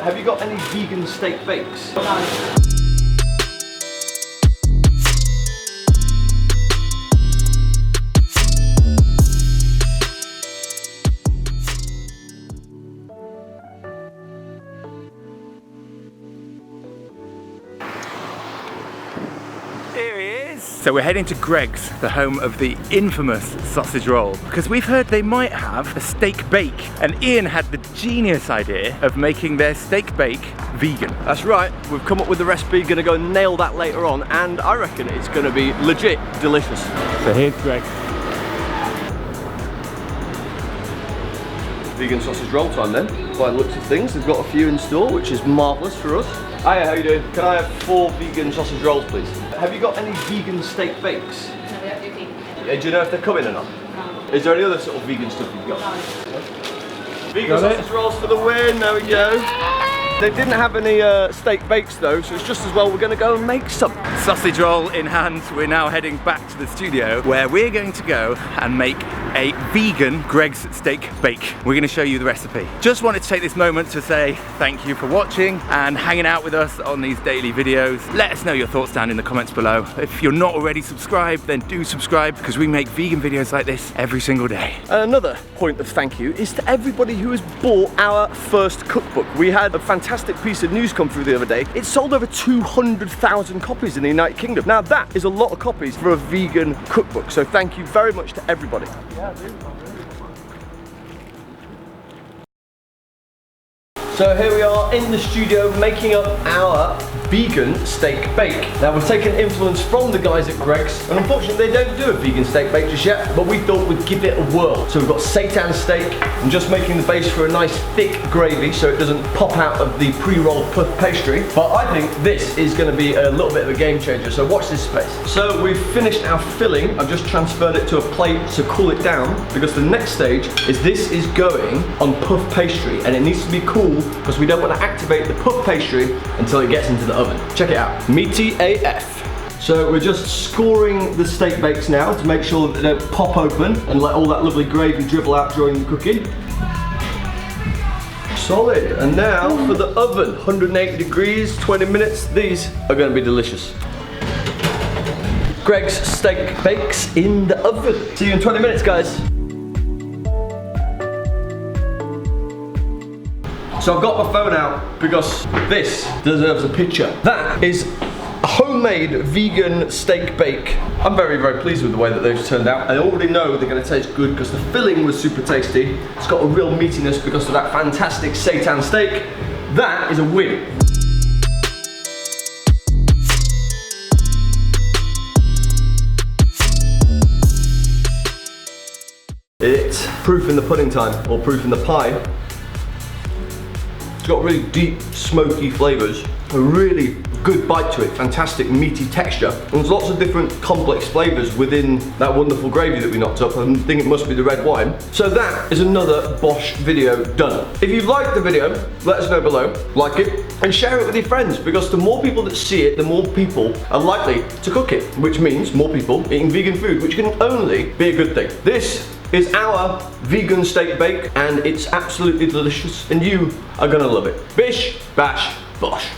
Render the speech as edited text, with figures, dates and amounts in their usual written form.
have you got any vegan steak bakes? No. Here he is. So we're heading to Greg's, the home of the infamous sausage roll, because we've heard they might have a steak bake, and Ian had the genius idea of making their steak bake vegan. That's right, we've come up with the recipe, gonna go nail that later on, and I reckon it's gonna be legit delicious. So here's Greg. Vegan sausage roll time then, by the looks of things. They've got a few in store, which is marvellous for us. Hiya, how you doing? Can I have 4 vegan sausage rolls, please? Have you got any vegan steak bakes? No, we don't do vegan. Do you know if they're coming or not? No. Is there any other sort of vegan stuff you've got? No. Vegan sausage rolls for the win, there we go. They didn't have any steak bakes though, so it's just as well we're going to go and make some. Sausage roll in hand, we're now heading back to the studio where we're going to go and make a vegan Greg's steak bake. We're going to show you the recipe. Just wanted to take this moment to say thank you for watching and hanging out with us on these daily videos. Let us know your thoughts down in the comments below. If you're not already subscribed, then do subscribe, because we make vegan videos like this every single day. And another point of thank you is to everybody who has bought our first cookbook. We had a fantastic piece of news come through the other day. It sold over 200,000 copies in the United Kingdom. Now that is a lot of copies for a vegan cookbook, so thank you very much to everybody. So here we are in the studio making up our vegan steak bake. Now we've taken influence from the guys at Greg's, and unfortunately they don't do a vegan steak bake just yet, but we thought we'd give it a whirl. So we've got seitan steak. I'm just making the base for a nice thick gravy so it doesn't pop out of the pre-rolled puff pastry. But I think this is going to be a little bit of a game changer, so watch this space. So we've finished our filling. I've just transferred it to a plate to cool it down, because the next stage is this is going on puff pastry, and it needs to be cool because we don't want to activate the puff pastry until it gets into the oven. Check it out. Meaty AF. So we're just scoring the steak bakes now to make sure that they don't pop open and let all that lovely gravy dribble out during the cooking. Solid. And now for the oven. 180 degrees, 20 minutes. These are going to be delicious. Greg's steak bakes in the oven. See you in 20 minutes, guys. So I've got my phone out because this deserves a picture. That is a homemade vegan steak bake. I'm very, very pleased with the way that they've turned out. I already know they're going to taste good because the filling was super tasty. It's got a real meatiness because of that fantastic seitan steak. That is a win. It's proof in the pudding time, or proof in the pie. It's got really deep, smoky flavours, a really good bite to it, fantastic meaty texture. And there's lots of different complex flavours within that wonderful gravy that we knocked up. I think it must be the red wine. So that is another BOSH video done. If you've liked the video, let us know below, like it, and share it with your friends, because the more people that see it, the more people are likely to cook it, which means more people eating vegan food, which can only be a good thing. This is our vegan steak bake, and it's absolutely delicious, and you are gonna love it. Bish, bash, bosh.